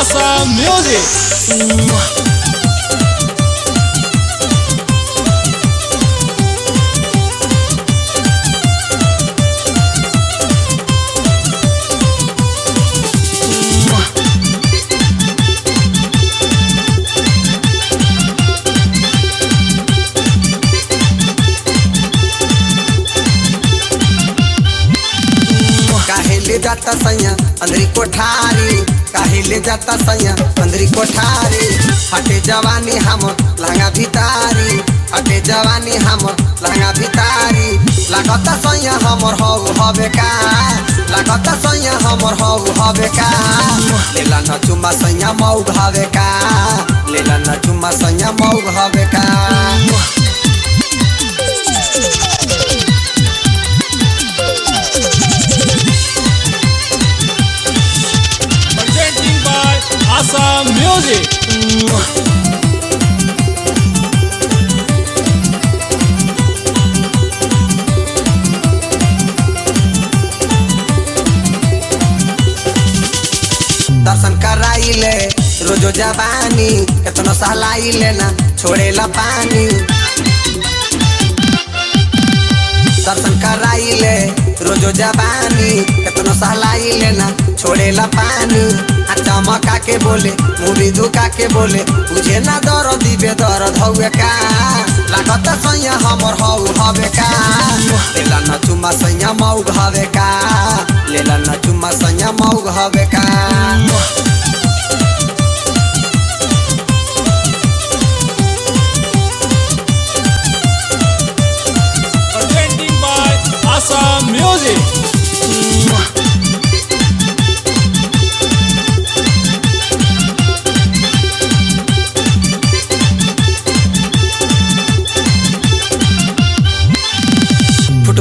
Awesome music. ले जाता सैया अंदरी कोठारी, काहे ले जाता सैया अंदरी कोठारी। हटे जवानी हम लहंगा भितारी, हटे जवानी हम लहंगा भितारी। लागता सैया हमर हौ हवे का, लागता सैया हमर हौ हवे का। लेला न चुम्मा सैया मौग हवे का, लेला न चुम्मा सैया मौग हवे का। Awesome music. दर्शन कराइले रोजो जवानी, कितनो सहलाइले ना छोड़ेला पानी। दर्शन कराइले रोजो जवानी, कितनो सहलाइले ना छोड़ेला पानी। चमका के बोले मुड़ी झुका के बोले, तुझे ना दर्द दिबे दर्द हवे का। लागत सैया हमर हौ हवे का, लेला न चुम्मा सैया मौग हवे का, लेला न चुम्मा सैया मौग हवे का। Presenting by Awesome music.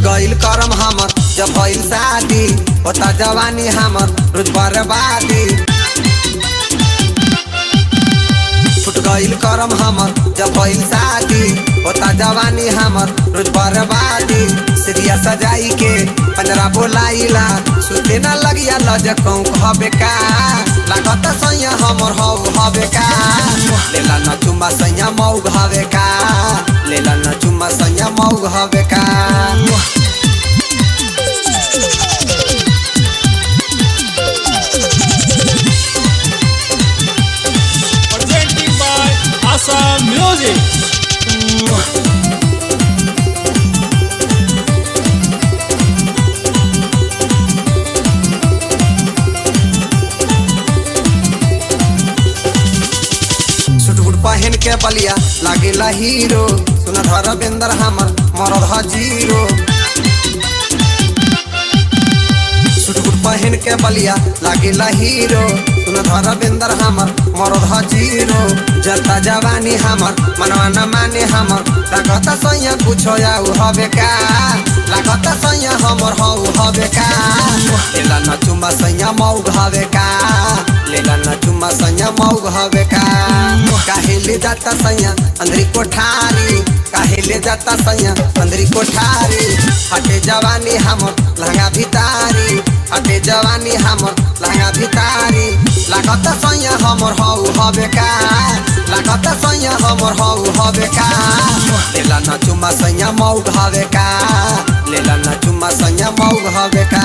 गइल करम हमर जब भइल शादी, होता जवानी हमर रोज बर्बादी। फुट गइल करम हमर जब भइल शादी, होता जवानी हमर रोज बर्बादी। सिरिया सजाई के पंजरा बोलाइला, सुते न लगिया लजकौ हवे का। लागत सैया हमर हौ हवे का, लेला न चुम्मा सैया मौग हवे का, लेला न चुम्मा सैया मौग हवे का। Presenting by Awesome music. पहन के बलिया लागेला हीरो, सुना धर्मेंद्र हमर मरद ह जीरो। सुटबुट पहन के बलिया लागेला हीरो, सुना धर्मेंद्र हमर मरद ह जीरो। जनता जवानी हमर मनवा न माने हमर, लागत सैया कुछो आउ हवे का, लागत सैया हमर हौ हवे का। लेला न चुम्मा सैया मौग हवे का, लेला न चुम्मा सैया मौग हवे का। काहे ले जाता सैया अंदरी कोठारी, काहे ले जाता सैया अंदरी कोठारी। हटे जवानी हमर लहंगा भितारी, हटे जवानी हमर लहंगा भितारी। लागत सैया हमर हौ हवे का, लागत सैया हमर हौ हवे का। लेला न चुम्मा सैया मौग हवे का, लेला न चुम्मा सैया मौग हवे का।